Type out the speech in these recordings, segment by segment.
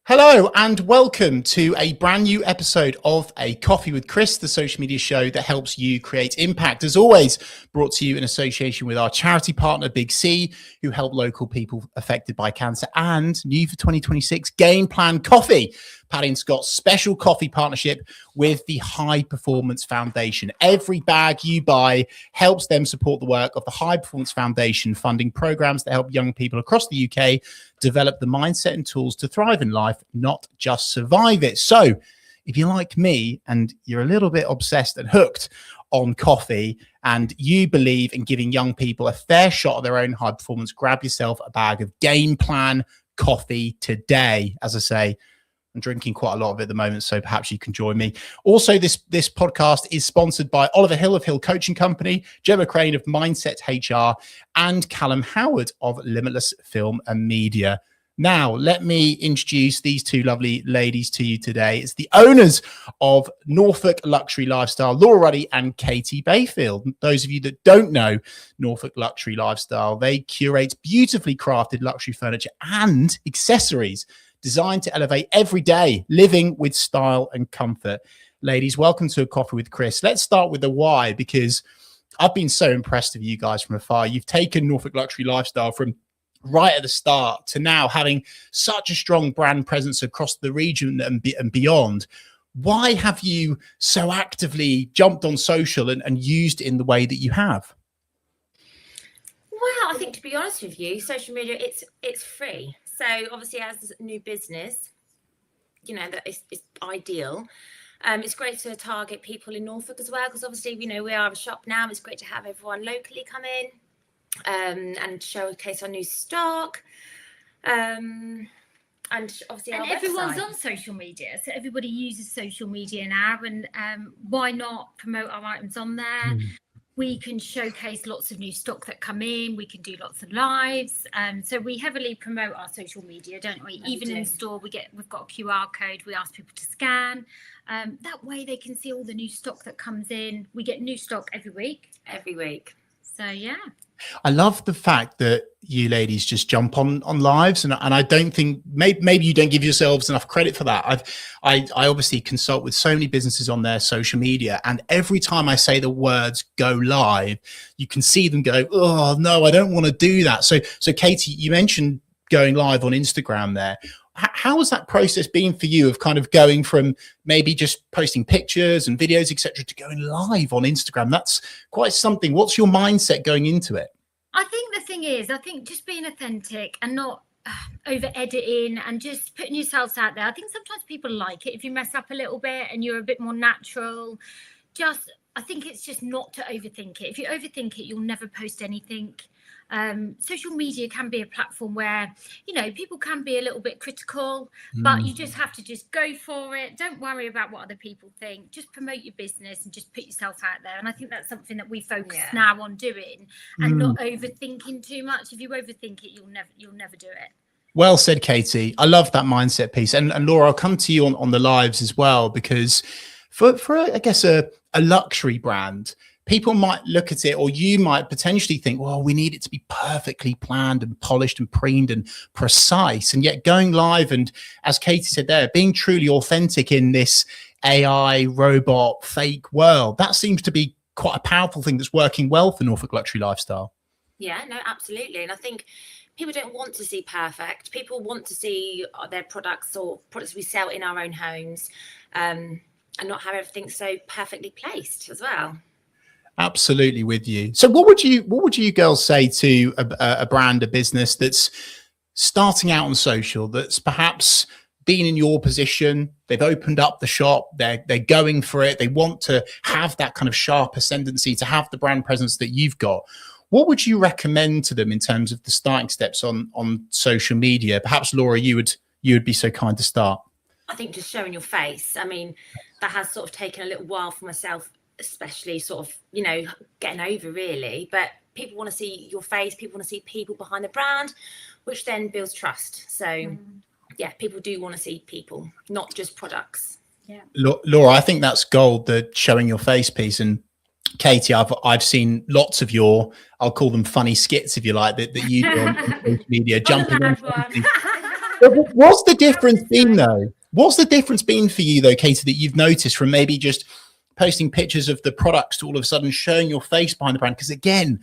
Hello and welcome to a brand new episode of A Coffee with Chris, the social media show that helps you create impact. As always, brought to you in association with our charity partner, 𝗖𝗵𝗁, who help local people affected by cancer, and new for 2026, Game Plan Coffee, Paddy and Scott's special coffee partnership with the High Performance Foundation. Every bag you buy helps them support the work of the High Performance Foundation, funding programs that help young people across the UK develop the mindset and tools to thrive in life, not just survive it. So if you're like me and you're a little bit obsessed and hooked on coffee and you believe in giving young people a fair shot of their own high performance, grab yourself a bag of Game Plan Coffee today. As I say, I'm drinking quite a lot of it at the moment, so perhaps you can join me. Also, this podcast is sponsored by Oliver Hill of Hill Coaching Company, Gemma Crane of Mindset HR, and Callum Howard of Limitless Film and Media. Now, let me introduce these two lovely ladies to you today. It's the owners of Norfolk Luxury Lifestyle, Ruddy and Katie Bayfield. Those of you that don't know Norfolk Luxury Lifestyle, they curate beautifully crafted luxury furniture and accessories designed to elevate everyday living with style and comfort. Ladies, welcome to A Coffee with Chris. Let's start with the why, because I've been so impressed with you guys from afar. You've taken Norfolk Luxury Lifestyle from right at the start to now having such a strong brand presence across the region and beyond. Why have you so actively jumped on social and used it in the way that you have? Well, I think, to be honest with you, social media, it's free. So obviously, as a new business, you know, that it's ideal. It's great to target people in Norfolk as well, because obviously, you know, we are a shop now. It's great to have everyone locally come in and showcase our new stock. And obviously, and everyone's on social media, so everybody uses social media now. And why not promote our items on there? We can showcase lots of new stock that come in. We can do lots of lives. So we heavily promote our social media, don't we? Even in store, we've got a QR code. We ask people to scan. That way they can see all the new stock that comes in. We get new stock every week. So yeah. I love the fact that you ladies just jump on lives, and I don't think maybe you don't give yourselves enough credit for that. I obviously consult with so many businesses on their social media, and every time I say the words "go live," you can see them go, "Oh no, I don't want to do that." So Katie, you mentioned going live on Instagram there. How has that process been for you, of kind of going from maybe just posting pictures and videos, etc., to going live on Instagram? That's quite something. What's your mindset going into it? I think the thing is, just being authentic and not over editing and just putting yourselves out there. I think sometimes people like it if you mess up a little bit and you're a bit more natural. I think it's just not to overthink it. If you overthink it, you'll never post anything. Social media can be a platform where, you know, people can be a little bit critical, but you just have to just go for it. Don't worry about what other people think. Just promote your business and just put yourself out there. And I think that's something that we focus now on doing, and not overthinking too much. If you overthink it, you'll never do it. Well said, Katie. I love that mindset piece. And Laura, I'll come to you on the lives as well, because for I guess a luxury brand, people might look at it, or you might potentially think, well, we need it to be perfectly planned and polished and preened and precise. And yet going live and, as Katie said there, being truly authentic in this AI, robot, fake world, that seems to be quite a powerful thing that's working well for Norfolk Luxury Lifestyle. Yeah, no, absolutely. And I think people don't want to see perfect. People want to see their products or products we sell in our own homes, and not have everything so perfectly placed as well. Absolutely with you. So what would you girls say to a brand, a business that's starting out on social, that's perhaps been in your position, they've opened up the shop, they're going for it, they want to have that kind of sharp ascendancy, to have the brand presence that you've got? What would you recommend to them in terms of the starting steps on social media? Perhaps Laura, you would be so kind to start. I think just showing your face. I mean, that has sort of taken a little while for myself, especially sort of, you know, getting over really. But people want to see your face. People want to see people behind the brand, which then builds trust. So yeah, people do want to see people, not just products. Yeah. Laura, I think that's gold, the showing your face piece. And Katie, I've seen lots of your, I'll call them funny skits, if you like, that you do on social media, jumping on. What's the difference been though? What's the difference been for you though, Katie, that you've noticed from maybe just posting pictures of the products to all of a sudden showing your face behind the brand? Because again,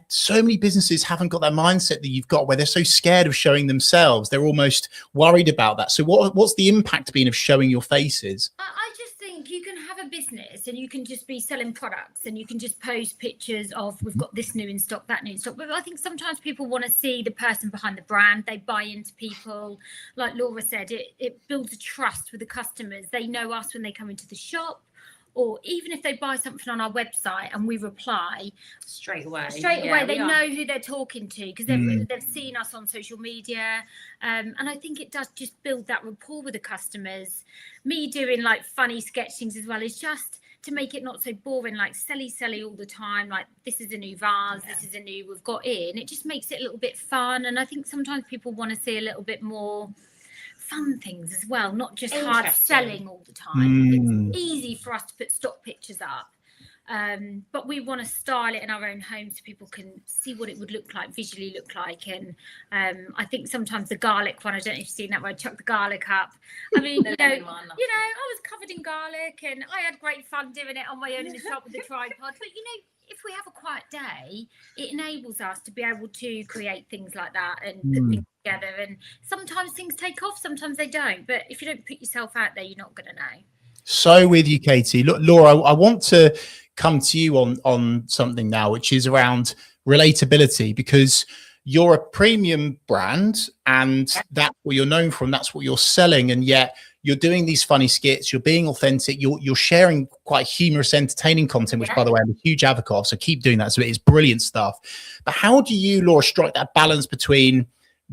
so many businesses haven't got that mindset that you've got, where they're so scared of showing themselves. They're almost worried about that. So what's the impact been of showing your faces? I just think you can have a business and you can just be selling products and you can just post pictures of, we've got this new in stock, that new in stock. But I think sometimes people want to see the person behind the brand. They buy into people. Like Laura said, it builds a trust with the customers. They know us when they come into the shop. Or even if they buy something on our website and we reply straight away, they know who they're talking to, because they've seen us on social media. And I think it does just build that rapport with the customers. Me doing like funny sketch things as well is just to make it not so boring, like 𝗖𝗵𝗿𝗶𝗀 all the time. Like, this is a new vase, this is a new we've got in. It just makes it a little bit fun. And I think sometimes people want to see a little bit more fun things as well, not just hard selling all the time. It's easy for us to put stock pictures up, but we want to style it in our own home so people can see what it would visually look like. And I think sometimes the garlic one, I don't know if you've seen that, where I chucked the garlic up. I mean, I was covered in garlic and I had great fun doing it on my own in the shop with the tripod. But if we have a quiet day, it enables us to be able to create things like that and put things together. And sometimes things take off, sometimes they don't. But if you don't put yourself out there, you're not going to know. So with you, Katie. Look, Laura, I want to come to you on something now, which is around relatability, because you're a premium brand and that's what you're known for and that's what you're selling. And yet you're doing these funny skits, you're being authentic, you're sharing quite humorous, entertaining content, which, by the way, I'm a huge advocate of, so keep doing that. So it's brilliant stuff. But how do you, Laura, strike that balance between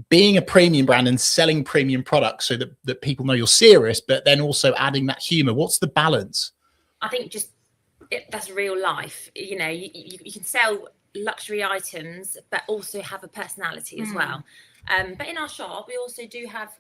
being a premium brand and selling premium products so that people know you're serious, but then also adding that humor? What's the balance? I think that's real life. You can sell luxury items, but also have a personality as well. But in our shop, we also do have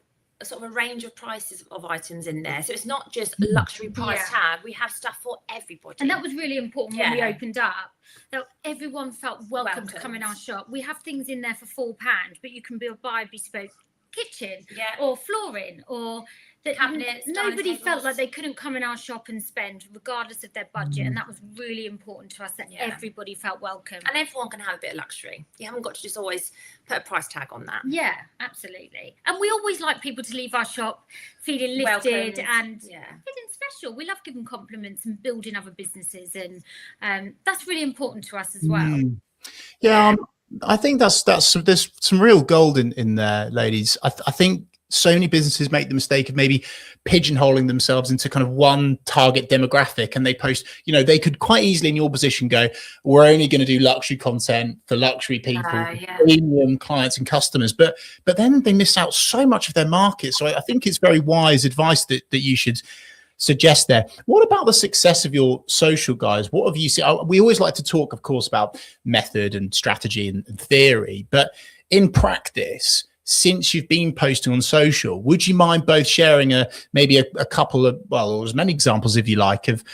a sort of a range of prices of items in there. So it's not just a luxury price tag. We have stuff for everybody. And that was really important when we opened up, that everyone felt welcome to come in our shop. We have things in there for £4, but you can buy a bespoke kitchen or flooring or that cabinets. Nobody felt like they couldn't come in our shop and spend regardless of their budget. And that was really important to us, that everybody felt welcome. And everyone can have a bit of luxury. You haven't got to just always put a price tag on that. Yeah, absolutely. And we always like people to leave our shop feeling lifted and feeling special. We love giving compliments and building other businesses, and that's really important to us as well. I think there's some real gold in there, ladies. I think so many businesses make the mistake of maybe pigeonholing themselves into kind of one target demographic, and they post, they could quite easily in your position go, we're only going to do luxury content for luxury people, premium clients and customers, but then they miss out so much of their market. So I think it's very wise advice that you should suggest there. What about the success of your social, guys? What have you seen? We always like to talk, of course, about method and strategy and theory, but in practice, since you've been posting on social, would you mind both sharing maybe a couple of, or as many examples if you like, of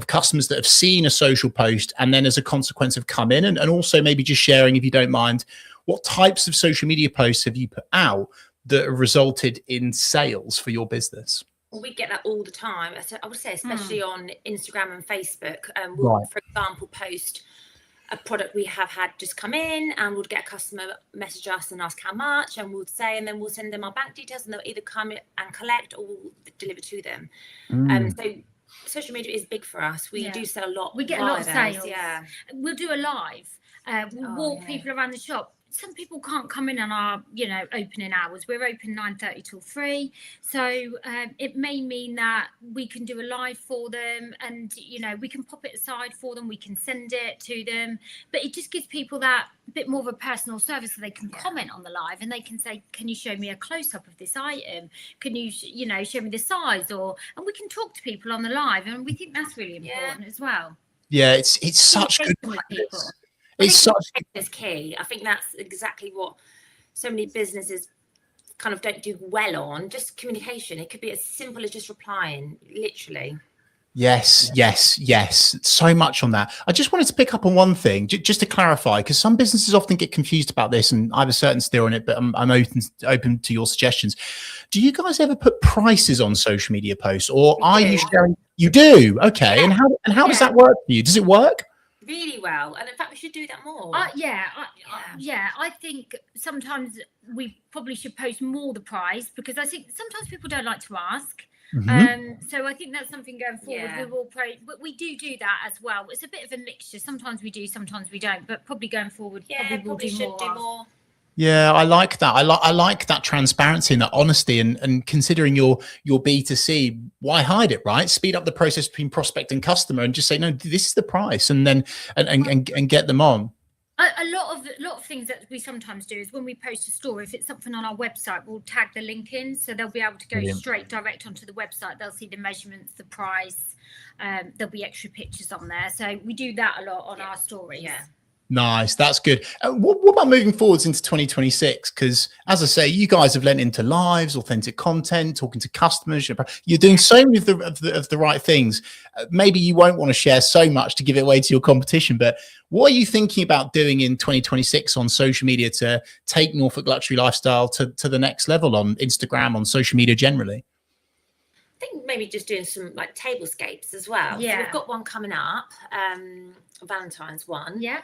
customers that have seen a social post and then as a consequence have come in, and also maybe just sharing, if you don't mind, what types of social media posts have you put out that have resulted in sales for your business? Well, we get that all the time. I would say especially on Instagram and Facebook. We'll, for example, post a product we have had just come in, and we'll get a customer message us and ask how much, and we'll say, and then we'll send them our bank details, and they'll either come and collect or we'll deliver to them. So social media is big for us. We do sell a lot. We get a lot of sales. Yeah, we'll do a live. We'll walk people around the shop. Some people can't come in on our, opening hours. We're open 9:30 till 3. So it may mean that we can do a live for them, and, we can pop it aside for them. We can send it to them. But it just gives people that bit more of a personal service, so they can comment on the live and they can say, can you show me a close-up of this item? Can you, show me the size? And we can talk to people on the live. And we think that's really important as well. Yeah, it's such good practice. It's key. I think that's exactly what so many businesses kind of don't do well on. Just communication. It could be as simple as just replying, literally. Yes, yes, yes. So much on that. I just wanted to pick up on one thing, just to clarify, because some businesses often get confused about this, and I have a certain steer on it, but I'm open to your suggestions. Do you guys ever put prices on social media posts, or are you sharing? You do? Okay. And how does that work for you? Does it work? Really well, and in fact we should do that more. I think sometimes we probably should post more the price, because I think sometimes people don't like to ask. So I think that's something going forward. We will but we do that as well. It's a bit of a mixture. Sometimes we do, sometimes we don't, but probably going forward, probably should do more. Yeah, I like that. I like that transparency and that honesty, and considering your B2C, why hide it, right? Speed up the process between prospect and customer, and just say, no, this is the price, and then and get them on. A lot of things that we sometimes do is when we post a store, if it's something on our website, we'll tag the link in, so they'll be able to go straight direct onto the website. They'll see the measurements, the price. There'll be extra pictures on there, so we do that a lot on our stories. Yeah. Nice, that's good. What about moving forwards into 2026? Because as I say, you guys have lent into lives, authentic content, talking to customers. You're doing so many of the right things. Maybe you won't want to share so much to give it away to your competition, but what are you thinking about doing in 2026 on social media to take Norfolk Luxury Lifestyle to the next level on Instagram, on social media generally? I think maybe just doing some like tablescapes as well. Yeah, so we've got one coming up, Valentine's one. Yeah.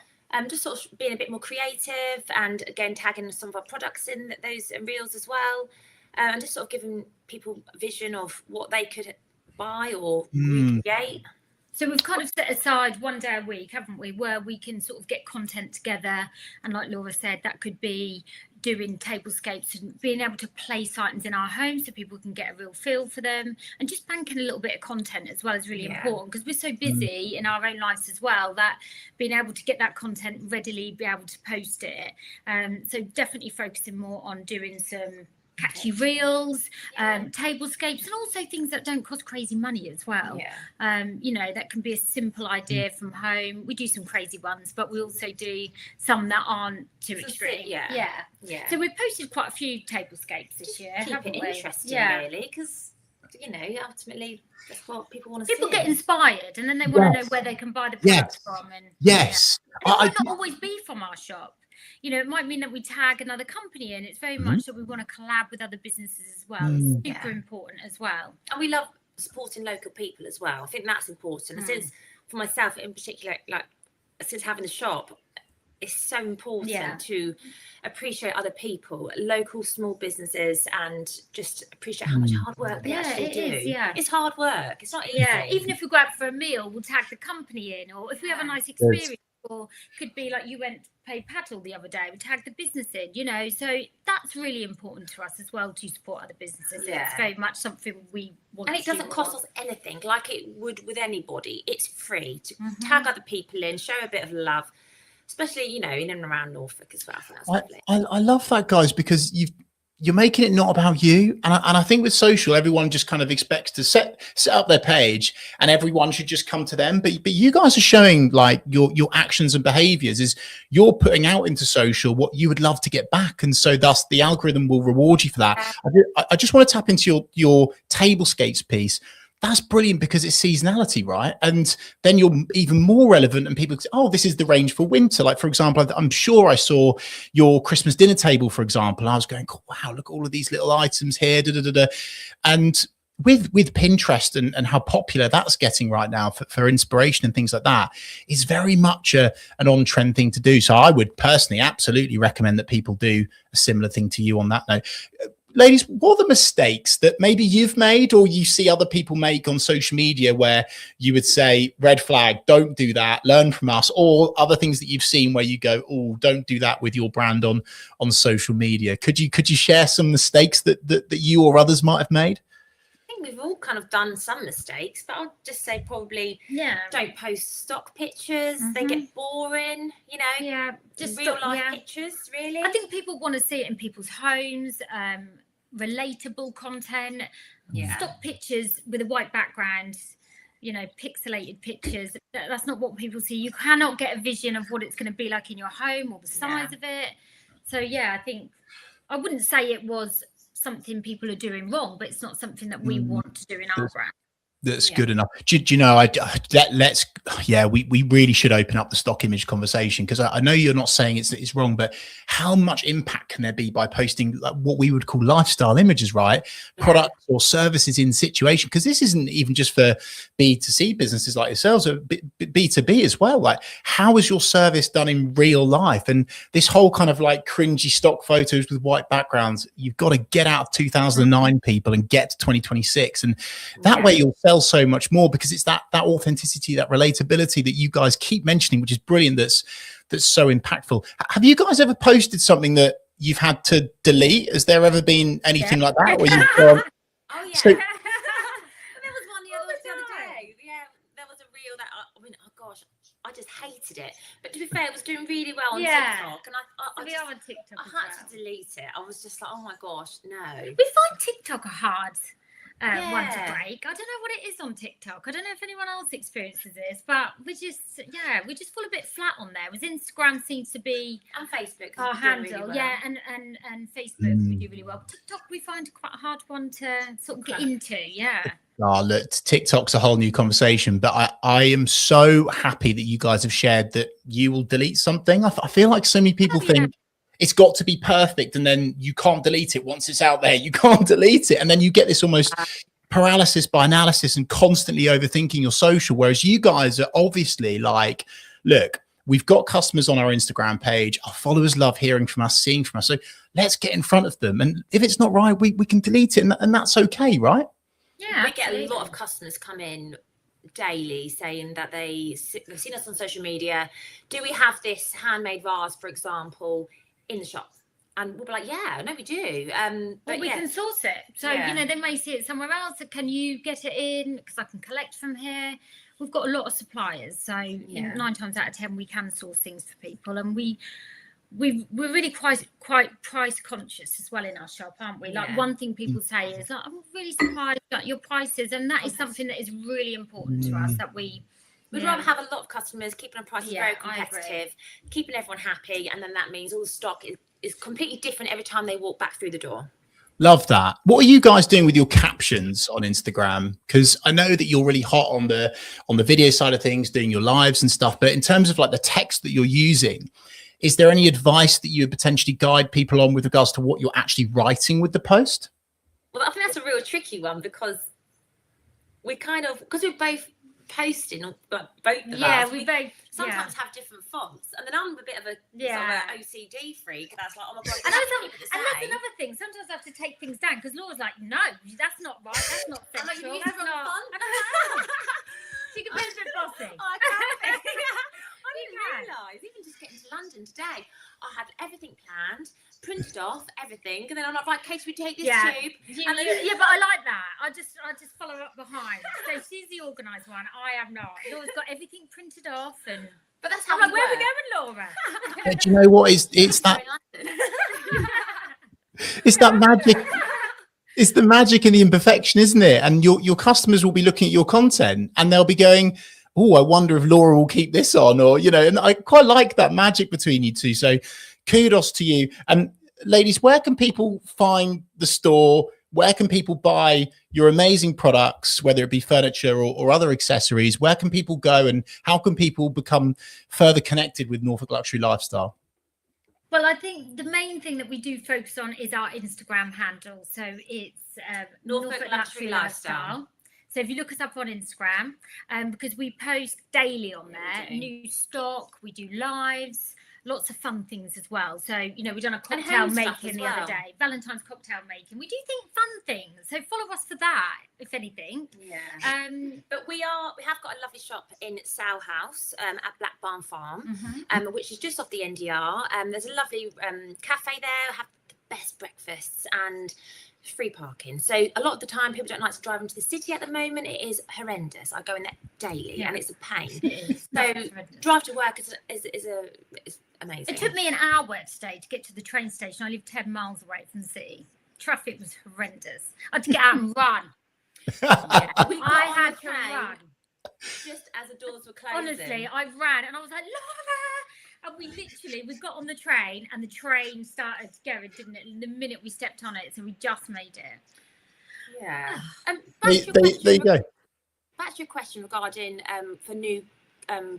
Just sort of being a bit more creative, and again tagging some of our products in those reels as well, and just sort of giving people a vision of what they could buy or recreate. So we've kind of set aside one day a week, haven't we, where we can sort of get content together, and like Laura said, that could be doing tablescapes and being able to place items in our home so people can get a real feel for them, and just banking a little bit of content as well is really important, because we're so busy in our own lives as well, that being able to get that content readily, be able to post it. So definitely focusing more on doing some catchy reels, tablescapes, and also things that don't cost crazy money as well. You know, that can be a simple idea from home. We do some crazy ones, but we also do some that aren't too extreme. So we've posted quite a few tablescapes this year. Keep it interesting, really, because you know, ultimately that's what people want to see. People get inspired, and then they want to know where they can buy the products from. And it might not always be from our shop. You know, it might mean that we tag another company in. It's very much that we want to collab with other businesses as well. It's super important as well. And we love supporting local people as well. I think that's important. And since, for myself in particular, like since having a shop, it's so important to appreciate other people, local small businesses, and just appreciate how much hard work they actually do. It's hard work. It's not easy. Even if we go out for a meal, we'll tag the company in, or if we have a nice experience. Or could be like you went to play paddle the other day, we tagged the business in, you know, so that's really important to us as well, to support other businesses. It's very much something we want. And it doesn't cost us anything, like it would with anybody. It's free to tag other people in, show a bit of love, especially, you know, in and around Norfolk as well. I think that's lovely. I love that, guys, because you're making it not about you. And I think with social, everyone just kind of expects to set up their page and everyone should just come to them. But you guys are showing like your actions and behaviors is you're putting out into social what you would love to get back. And so thus the algorithm will reward you for that. I just want to tap into your tablescapes piece. That's brilliant because it's seasonality, right? And then you're even more relevant, and people say, oh, this is the range for winter. Like, for example, I'm sure I saw your Christmas dinner table, for example. I was going, wow, look at all of these little items here. And with Pinterest and how popular that's getting right now for inspiration and things like that, is very much an on-trend thing to do. So I would personally absolutely recommend that people do a similar thing to you on that note. Ladies, what are the mistakes that maybe you've made or you see other people make on social media where you would say, red flag, don't do that, learn from us, or other things that you've seen where you go, oh, don't do that with your brand on social media? Could you share some mistakes that you or others might have made? I think we've all kind of done some mistakes, but I'll just say probably don't post stock pictures. They get boring, you know. Just real life pictures, really. I think people want to see it in people's homes, relatable content, stock pictures with a white background, you know, pixelated pictures. That's not what people see. You cannot get a vision of what it's going to be like in your home or the size of it. So I think I wouldn't say it was something people are doing wrong, but it's not something that we want to do in our brand. That's good enough. Do you know, we really should open up the stock image conversation, because I know you're not saying it's wrong, but how much impact can there be by posting like what we would call lifestyle images, right? Products or services in situation, because this isn't even just for B2C businesses like yourselves, or B2B as well. Like, how is your service done in real life? And this whole kind of like cringy stock photos with white backgrounds, you've got to get out of 2009 people and get to 2026. And that way you'll sell so much more, because it's that authenticity, that relatability that you guys keep mentioning, which is brilliant. That's so impactful. Have you guys ever posted something that you've had to delete? Has there ever been anything like that where you've gone, oh yeah, so, there was one the other day. Yeah, there was a reel that I mean, oh gosh, I just hated it. But to be fair, it was doing really well on TikTok, and I had to delete it. I was just like, oh my gosh, no. We find TikTok a hard one to break. I don't know what it is on TikTok. I don't know if anyone else experiences this, but we just fall a bit flat on there. With Instagram seems to be, and Facebook our handle, really well. And Facebook we do really well. TikTok we find quite a hard one to sort of get into. Oh, look, TikTok's a whole new conversation, but I am so happy that you guys have shared that you will delete something. I feel like so many people think it's got to be perfect, and then you can't delete it. Once it's out there, you can't delete it. And then you get this almost paralysis by analysis and constantly overthinking your social. Whereas you guys are obviously like, look, we've got customers on our Instagram page. Our followers love hearing from us, seeing from us. So let's get in front of them. And if it's not right, we can delete it. And that's okay, right? Yeah, we get a lot of customers come in daily saying that they've seen us on social media. Do we have this handmade vase, for example, in the shop? And we'll be like, yeah, no, we do. But we can source it. So, you know, they may see it somewhere else. So can you get it in? Because I can collect from here. We've got a lot of suppliers. So 9 times out of 10, we can source things for people. And we're really quite price conscious as well in our shop, aren't we? Like one thing people say is like, I'm really surprised at your prices. And that is something that is really important to us, that we'd rather have a lot of customers, keeping our prices very competitive, keeping everyone happy, and then that means all the stock is completely different every time they walk back through the door. Love that. What are you guys doing with your captions on Instagram? Because I know that you're really hot on the video side of things, doing your lives and stuff. But in terms of like the text that you're using, is there any advice that you would potentially guide people on with regards to what you're actually writing with the post? Well, I think that's a real tricky one, because we're both posting, but both of us, we sometimes have different fonts, and then I'm a bit of a sort of a OCD freak, and I was like, oh my god, and that's another thing. Sometimes I have to take things down because Laura's like, no, that's not right, that's not sensual, that's not fun. She can be a bit bossy. I can't. I didn't realise, even just getting to London today, I had everything planned, printed off everything, and then I'm like, right, Katie, we take this tube. But I like that. I just follow up behind. So she's the organised one. I am not. Laura's got everything printed off, but that's how I'm like, where are we going, Laura? Do you know what? It's that it's that magic. It's the magic and the imperfection, isn't it? And your customers will be looking at your content and they'll be going, oh, I wonder if Laura will keep this on, or, you know, and I quite like that magic between you two. So kudos to you. And ladies, where can people find the store? Where can people buy your amazing products, whether it be furniture or other accessories? Where can people go, and how can people become further connected with Norfolk Luxury Lifestyle? Well, I think the main thing that we do focus on is our Instagram handle. So it's Norfolk Luxury Lifestyle. So if you look us up on Instagram, because we post daily on there, new stock, we do lives, lots of fun things as well. So, you know, we've done a cocktail making the other day, Valentine's cocktail making. We do fun things. So follow us for that, if anything. Yeah. But we have got a lovely shop in Sow House at Black Barn Farm, which is just off the NDR. There's a lovely cafe there, have the best breakfasts and free parking. So a lot of the time people don't like to drive into the city at the moment. It is horrendous. I go in there daily and it's a pain. It is. So drive to work is amazing. It took me an hour today to get to the train station. I live 10 miles away from the city. Traffic was horrendous. I had to get out and run. I had to run. Just as the doors were closing. Honestly, I ran and I was like, Laura! And we got on the train and the train started going, didn't it? The minute we stepped on it. So we just made it. Yeah. There you go. back to your question regarding for new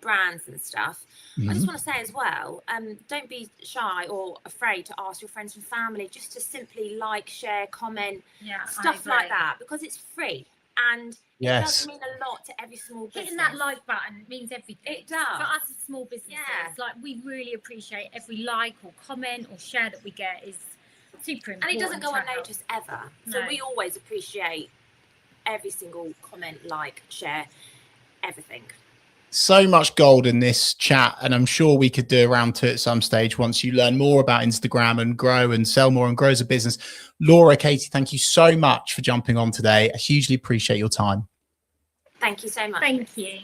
brands and stuff, I just want to say as well, don't be shy or afraid to ask your friends and family just to simply like, share, comment, stuff like that, because it's free and it does mean a lot to every small business. Hitting that like button means everything. It does. For us as small businesses, like we really appreciate every like or comment or share that we get is super important. And it doesn't go unnoticed ever. No. So we always appreciate every single comment, like, share, everything. So much gold in this chat, and I'm sure we could do a round two at some stage once you learn more about Instagram and grow and sell more and grow as a business. Laura, Katie, thank you so much for jumping on today. I hugely appreciate your time. Thank you so much. Thank you.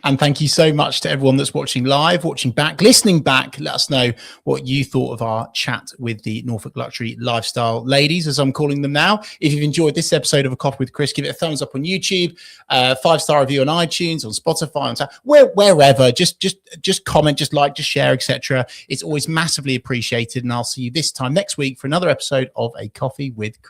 And thank you so much to everyone that's watching live, watching back, listening back. Let us know what you thought of our chat with the Norfolk Luxury Lifestyle ladies, as I'm calling them now. If you've enjoyed this episode of A Coffee with Chris, give it a thumbs up on YouTube, 5-star review on iTunes, on Spotify, on wherever. Just comment, just like, just share, etc. It's always massively appreciated. And I'll see you this time next week for another episode of A Coffee with Chris.